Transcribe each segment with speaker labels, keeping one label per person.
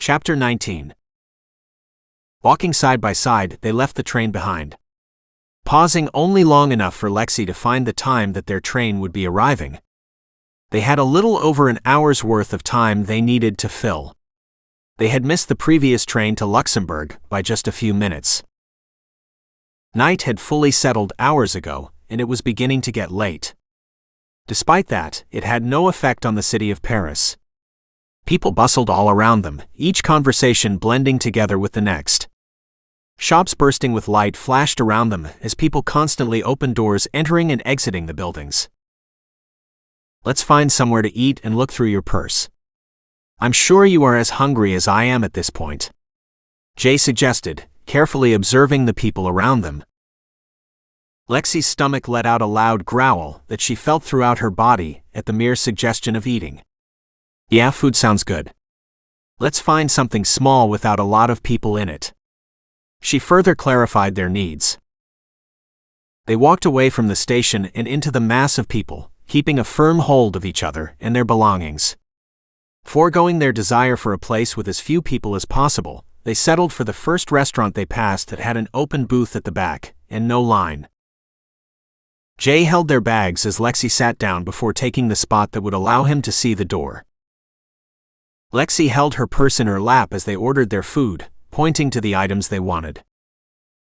Speaker 1: Chapter 19. Walking side by side, they left the train behind. Pausing only long enough for Lexie to find the time that their train would be arriving. They had a little over an hour's worth of time they needed to fill. They had missed the previous train to Luxembourg by just a few minutes. Night had fully settled hours ago, and it was beginning to get late. Despite that, it had no effect on the city of Paris. People bustled all around them, each conversation blending together with the next. Shops bursting with light flashed around them as people constantly opened doors entering and exiting the buildings. "Let's find somewhere to eat and look through your purse. I'm sure you are as hungry as I am at this point," Jay suggested, carefully observing the people around them. Lexie's stomach let out a loud growl that she felt throughout her body at the mere suggestion of eating. "Yeah, food sounds good. Let's find something small without a lot of people in it." She further clarified their needs. They walked away from the station and into the mass of people, keeping a firm hold of each other and their belongings. Foregoing their desire for a place with as few people as possible, they settled for the first restaurant they passed that had an open booth at the back, and no line. Jay held their bags as Lexie sat down before taking the spot that would allow him to see the door. Lexie held her purse in her lap as they ordered their food, pointing to the items they wanted.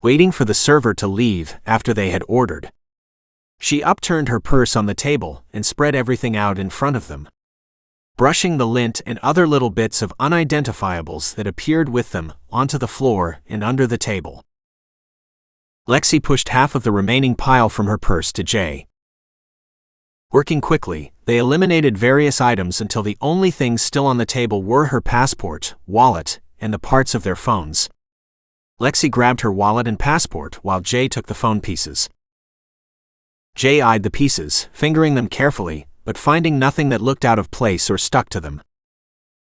Speaker 1: Waiting for the server to leave after they had ordered. She upturned her purse on the table and spread everything out in front of them, brushing the lint and other little bits of unidentifiables that appeared with them onto the floor and under the table. Lexie pushed half of the remaining pile from her purse to Jay. Working quickly, they eliminated various items until the only things still on the table were her passport, wallet, and the parts of their phones. Lexie grabbed her wallet and passport while Jay took the phone pieces. Jay eyed the pieces, fingering them carefully, but finding nothing that looked out of place or stuck to them.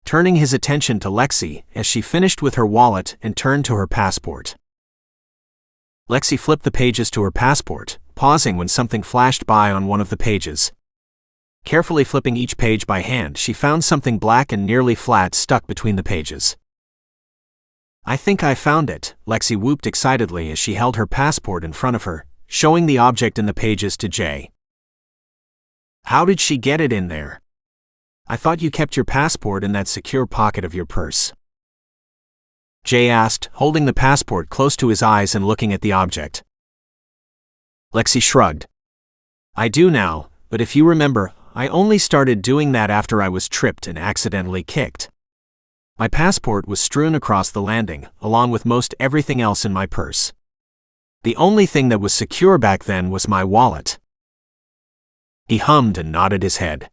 Speaker 1: Turning his attention to Lexie as she finished with her wallet and turned to her passport. Lexie flipped the pages to her passport, pausing when something flashed by on one of the pages. Carefully flipping each page by hand, she found something black and nearly flat stuck between the pages. "I think I found it," Lexie whooped excitedly as she held her passport in front of her, showing the object in the pages to Jay. "How did she get it in there? I thought you kept your passport in that secure pocket of your purse," Jay asked, holding the passport close to his eyes and looking at the object. Lexie shrugged. "I do now, but if you remember, I only started doing that after I was tripped and accidentally kicked. My passport was strewn across the landing, along with most everything else in my purse. The only thing that was secure back then was my wallet." He hummed and nodded his head.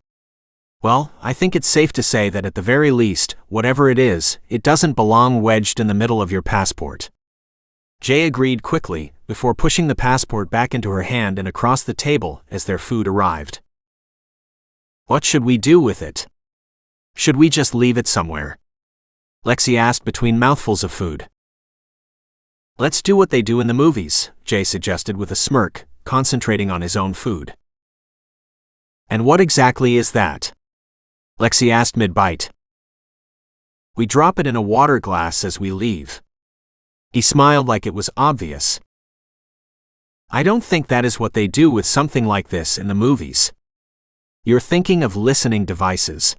Speaker 1: "Well, I think it's safe to say that at the very least, whatever it is, it doesn't belong wedged in the middle of your passport." Jay agreed quickly, before pushing the passport back into her hand and across the table as their food arrived. "What should we do with it? Should we just leave it somewhere?" Lexie asked between mouthfuls of food. "Let's do what they do in the movies," Jay suggested with a smirk, concentrating on his own food. "And what exactly is that?" Lexie asked mid-bite. "We drop it in a water glass as we leave." He smiled like it was obvious. "I don't think that is what they do with something like this in the movies. You're thinking of listening devices.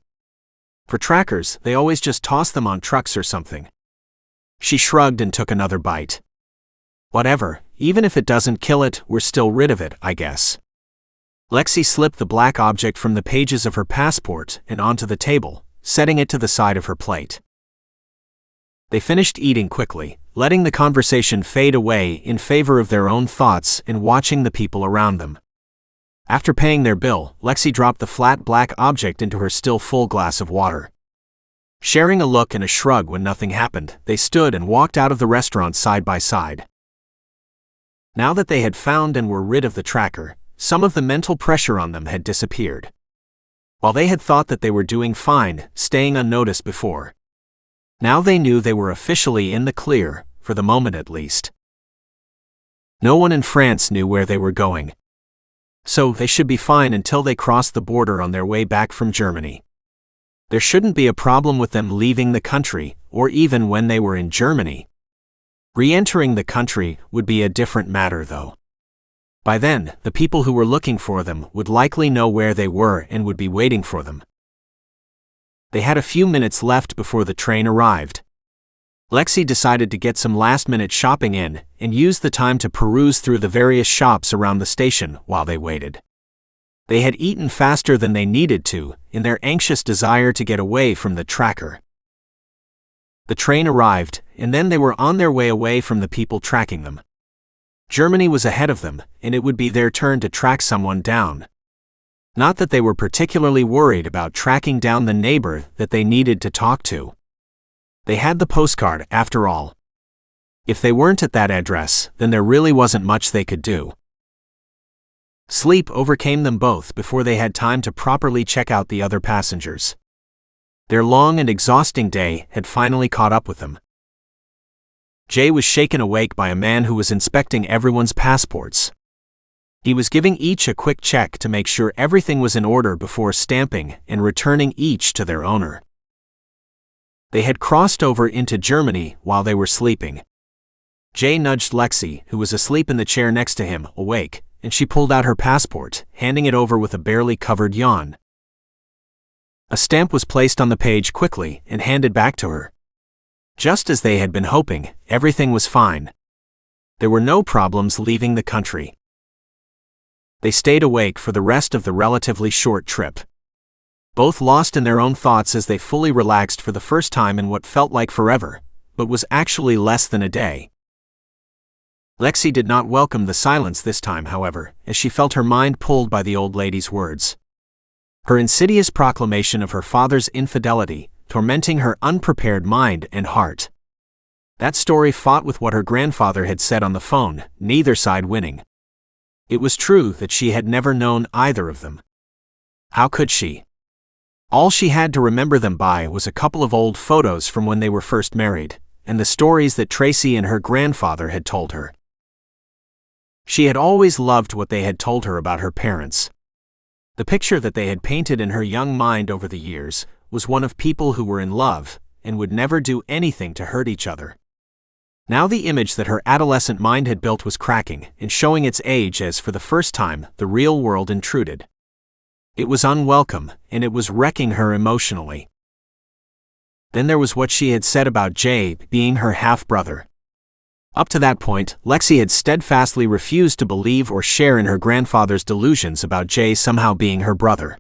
Speaker 1: For trackers, they always just toss them on trucks or something." She shrugged and took another bite. "Whatever, even if it doesn't kill it, we're still rid of it, I guess." Lexie slipped the black object from the pages of her passport and onto the table, setting it to the side of her plate. They finished eating quickly, letting the conversation fade away in favor of their own thoughts and watching the people around them. After paying their bill, Lexie dropped the flat black object into her still full glass of water. Sharing a look and a shrug when nothing happened, they stood and walked out of the restaurant side by side. Now that they had found and were rid of the tracker, some of the mental pressure on them had disappeared. While they had thought that they were doing fine, staying unnoticed before, now they knew they were officially in the clear, for the moment at least. No one in France knew where they were going. So they should be fine until they crossed the border on their way back from Germany. There shouldn't be a problem with them leaving the country or even when they were in Germany. Re-entering the country would be a different matter, though. By then, the people who were looking for them would likely know where they were and would be waiting for them. They had a few minutes left before the train arrived. Lexie decided to get some last-minute shopping in and use the time to peruse through the various shops around the station while they waited. They had eaten faster than they needed to in their anxious desire to get away from the tracker. The train arrived, and then they were on their way away from the people tracking them. Germany was ahead of them, and it would be their turn to track someone down. Not that they were particularly worried about tracking down the neighbor that they needed to talk to. They had the postcard, after all. If they weren't at that address, then there really wasn't much they could do. Sleep overcame them both before they had time to properly check out the other passengers. Their long and exhausting day had finally caught up with them. Jay was shaken awake by a man who was inspecting everyone's passports. He was giving each a quick check to make sure everything was in order before stamping and returning each to their owner. They had crossed over into Germany while they were sleeping. Jay nudged Lexie, who was asleep in the chair next to him, awake, and she pulled out her passport, handing it over with a barely covered yawn. A stamp was placed on the page quickly and handed back to her. Just as they had been hoping, everything was fine. There were no problems leaving the country. They stayed awake for the rest of the relatively short trip. Both lost in their own thoughts as they fully relaxed for the first time in what felt like forever, but was actually less than a day. Lexie did not welcome the silence this time, however, as she felt her mind pulled by the old lady's words. Her insidious proclamation of her father's infidelity, tormenting her unprepared mind and heart. That story fought with what her grandfather had said on the phone, neither side winning. It was true that she had never known either of them. How could she? All she had to remember them by was a couple of old photos from when they were first married, and the stories that Tracy and her grandfather had told her. She had always loved what they had told her about her parents. The picture that they had painted in her young mind over the years was one of people who were in love and would never do anything to hurt each other. Now the image that her adolescent mind had built was cracking and showing its age as for the first time the real world intruded. It was unwelcome, and it was wrecking her emotionally. Then there was what she had said about Jay being her half-brother. Up to that point, Lexie had steadfastly refused to believe or share in her grandfather's delusions about Jay somehow being her brother.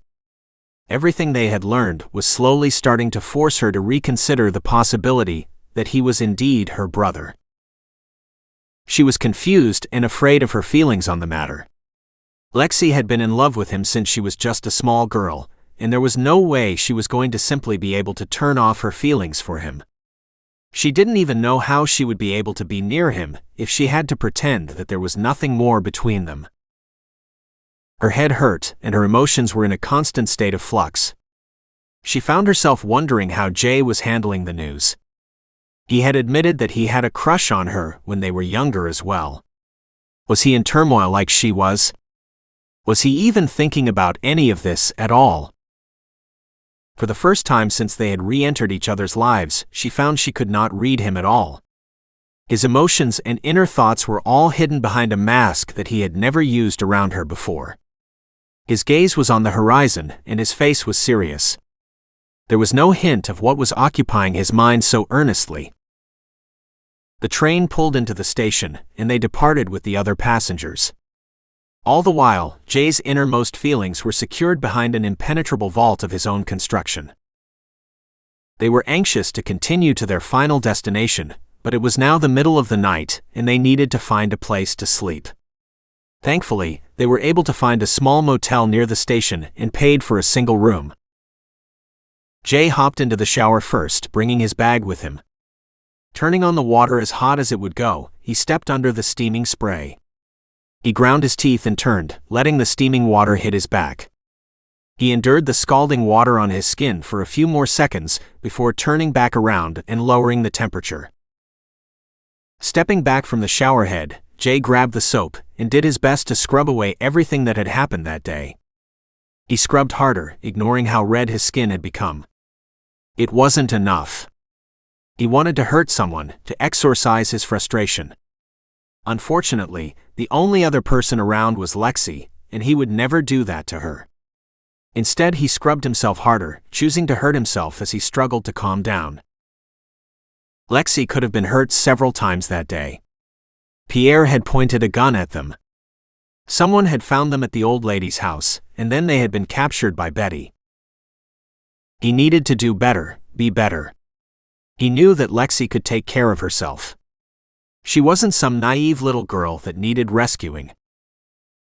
Speaker 1: Everything they had learned was slowly starting to force her to reconsider the possibility that he was indeed her brother. She was confused and afraid of her feelings on the matter. Lexie had been in love with him since she was just a small girl, and there was no way she was going to simply be able to turn off her feelings for him. She didn't even know how she would be able to be near him if she had to pretend that there was nothing more between them. Her head hurt, and her emotions were in a constant state of flux. She found herself wondering how Jay was handling the news. He had admitted that he had a crush on her when they were younger as well. Was he in turmoil like she was? Was he even thinking about any of this at all? For the first time since they had re-entered each other's lives, she found she could not read him at all. His emotions and inner thoughts were all hidden behind a mask that he had never used around her before. His gaze was on the horizon, and his face was serious. There was no hint of what was occupying his mind so earnestly. The train pulled into the station, and they departed with the other passengers. All the while, Jay's innermost feelings were secured behind an impenetrable vault of his own construction. They were anxious to continue to their final destination, but it was now the middle of the night, and they needed to find a place to sleep. Thankfully, they were able to find a small motel near the station and paid for a single room. Jay hopped into the shower first, bringing his bag with him. Turning on the water as hot as it would go, he stepped under the steaming spray. He ground his teeth and turned, letting the steaming water hit his back. He endured the scalding water on his skin for a few more seconds before turning back around and lowering the temperature. Stepping back from the shower head, Jay grabbed the soap and did his best to scrub away everything that had happened that day. He scrubbed harder, ignoring how red his skin had become. It wasn't enough. He wanted to hurt someone, to exorcise his frustration. Unfortunately, the only other person around was Lexie, and he would never do that to her. Instead, he scrubbed himself harder, choosing to hurt himself as he struggled to calm down. Lexie could have been hurt several times that day. Pierre had pointed a gun at them. Someone had found them at the old lady's house, and then they had been captured by Betty. He needed to do better, be better. He knew that Lexie could take care of herself. She wasn't some naive little girl that needed rescuing.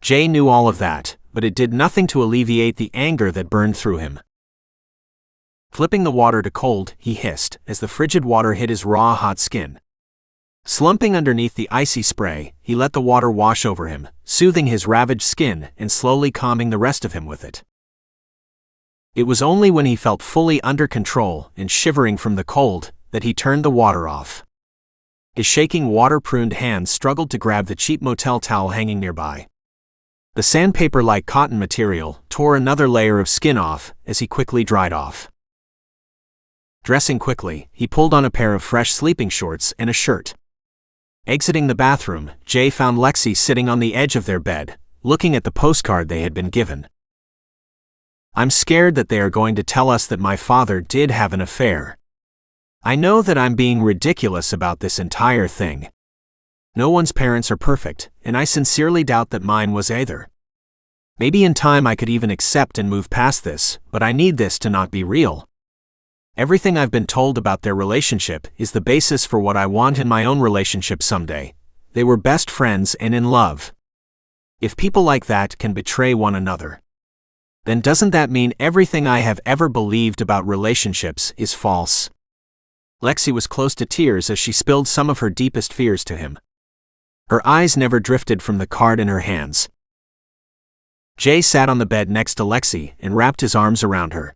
Speaker 1: Jay knew all of that, but it did nothing to alleviate the anger that burned through him. Flipping the water to cold, he hissed as the frigid water hit his raw, hot skin. Slumping underneath the icy spray, he let the water wash over him, soothing his ravaged skin and slowly calming the rest of him with it. It was only when he felt fully under control and shivering from the cold that he turned the water off. His shaking, water-pruned hands struggled to grab the cheap motel towel hanging nearby. The sandpaper-like cotton material tore another layer of skin off as he quickly dried off. Dressing quickly, he pulled on a pair of fresh sleeping shorts and a shirt. Exiting the bathroom, Jay found Lexie sitting on the edge of their bed, looking at the postcard they had been given. "I'm scared that they are going to tell us that my father did have an affair. I know that I'm being ridiculous about this entire thing. No one's parents are perfect, and I sincerely doubt that mine was either. Maybe in time I could even accept and move past this, but I need this to not be real. Everything I've been told about their relationship is the basis for what I want in my own relationship someday. They were best friends and in love. If people like that can betray one another, then doesn't that mean everything I have ever believed about relationships is false?" Lexie was close to tears as she spilled some of her deepest fears to him. Her eyes never drifted from the card in her hands. Jay sat on the bed next to Lexie and wrapped his arms around her.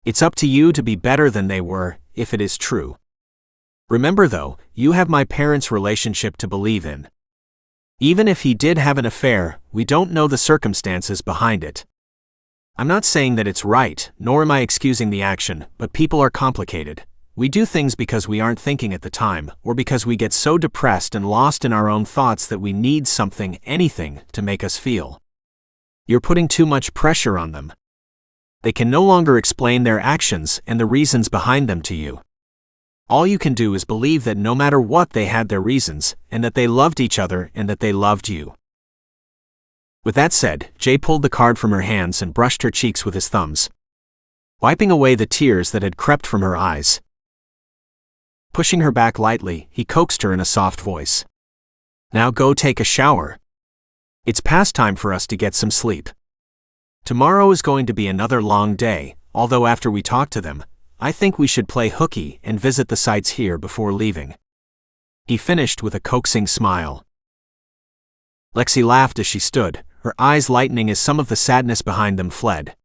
Speaker 1: "It's up to you to be better than they were, if it is true. Remember though, you have my parents' relationship to believe in. Even if he did have an affair, we don't know the circumstances behind it. I'm not saying that it's right, nor am I excusing the action, but people are complicated. We do things because we aren't thinking at the time, or because we get so depressed and lost in our own thoughts that we need something, anything, to make us feel. You're putting too much pressure on them. They can no longer explain their actions and the reasons behind them to you. All you can do is believe that no matter what they had their reasons, and that they loved each other and that they loved you." With that said, Jay pulled the card from her hands and brushed her cheeks with his thumbs, wiping away the tears that had crept from her eyes. Pushing her back lightly, he coaxed her in a soft voice. "Now go take a shower. It's past time for us to get some sleep. Tomorrow is going to be another long day, although after we talk to them, I think we should play hooky and visit the sites here before leaving." He finished with a coaxing smile. Lexie laughed as she stood, her eyes lightening as some of the sadness behind them fled.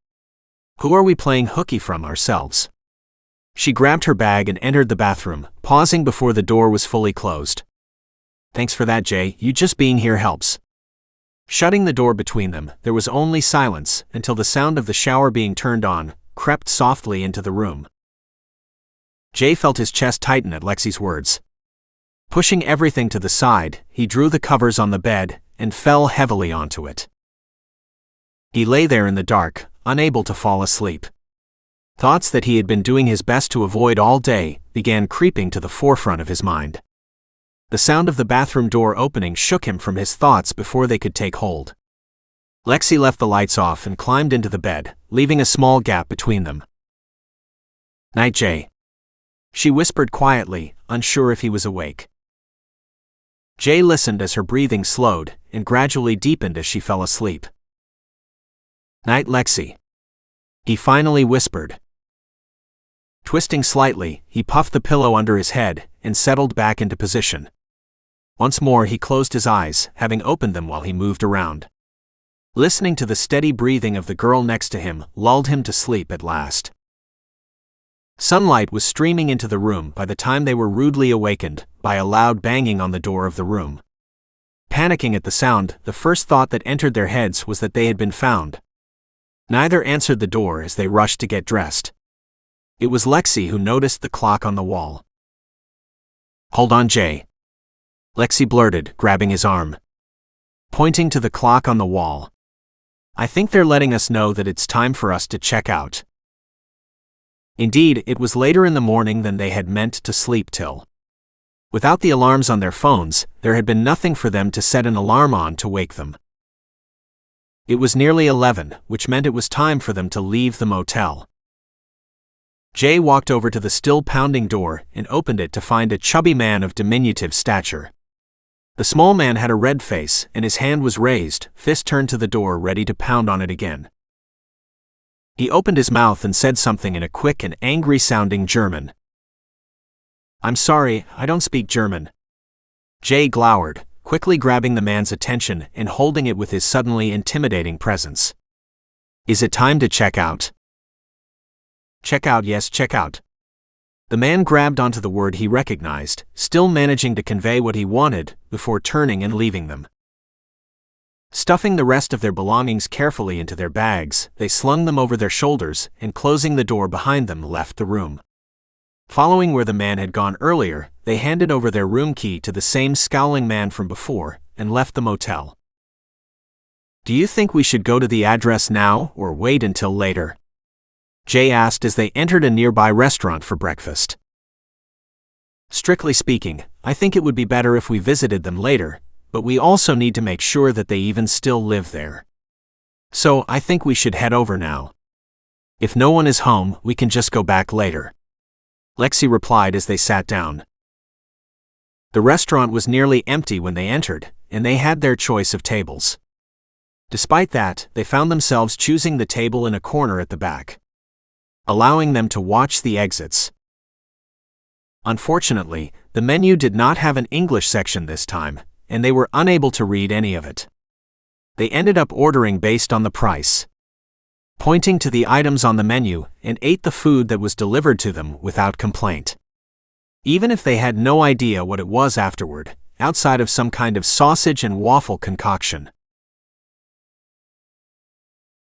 Speaker 1: "Who are we playing hooky from ourselves?" She grabbed her bag and entered the bathroom, pausing before the door was fully closed. "Thanks for that, Jay, you just being here helps." Shutting the door between them, there was only silence until the sound of the shower being turned on crept softly into the room. Jay felt his chest tighten at Lexie's words. Pushing everything to the side, he drew the covers on the bed and fell heavily onto it. He lay there in the dark, unable to fall asleep. Thoughts that he had been doing his best to avoid all day began creeping to the forefront of his mind. The sound of the bathroom door opening shook him from his thoughts before they could take hold. Lexie left the lights off and climbed into the bed, leaving a small gap between them. "Night, Jay," she whispered quietly, unsure if he was awake. Jay listened as her breathing slowed and gradually deepened as she fell asleep. "Night, Lexie," he finally whispered. Twisting slightly, he puffed the pillow under his head and settled back into position. Once more he closed his eyes, having opened them while he moved around. Listening to the steady breathing of the girl next to him lulled him to sleep at last. Sunlight was streaming into the room by the time they were rudely awakened by a loud banging on the door of the room. Panicking at the sound, the first thought that entered their heads was that they had been found. Neither answered the door as they rushed to get dressed. It was Lexie who noticed the clock on the wall. Hold on, Jay. Lexie blurted, grabbing his arm. Pointing to the clock on the wall. I think they're letting us know that it's time for us to check out. Indeed, it was later in the morning than they had meant to sleep till. Without the alarms on their phones, there had been nothing for them to set an alarm on to wake them. It was nearly 11, which meant it was time for them to leave the motel. Jay walked over to the still-pounding door and opened it to find a chubby man of diminutive stature. The small man had a red face, and his hand was raised, fist turned to the door ready to pound on it again. He opened his mouth and said something in a quick and angry-sounding German. I'm sorry, I don't speak German. Jay glowered, quickly grabbing the man's attention and holding it with his suddenly intimidating presence. Is it time to check out? Check out, yes, check out. The man grabbed onto the word he recognized, still managing to convey what he wanted, before turning and leaving them. Stuffing the rest of their belongings carefully into their bags, they slung them over their shoulders and, closing the door behind them, left the room. Following where the man had gone earlier, they handed over their room key to the same scowling man from before and left the motel. Do you think we should go to the address now or wait until later? Jay asked as they entered a nearby restaurant for breakfast. Strictly speaking, I think it would be better if we visited them later, but we also need to make sure that they even still live there. So I think we should head over now. If no one is home, we can just go back later. Lexie replied as they sat down. The restaurant was nearly empty when they entered, and they had their choice of tables. Despite that, they found themselves choosing the table in a corner at the back, allowing them to watch the exits. Unfortunately, the menu did not have an English section this time, and they were unable to read any of it. They ended up ordering based on the price, pointing to the items on the menu, and ate the food that was delivered to them without complaint. Even if they had no idea what it was afterward, outside of some kind of sausage and waffle concoction.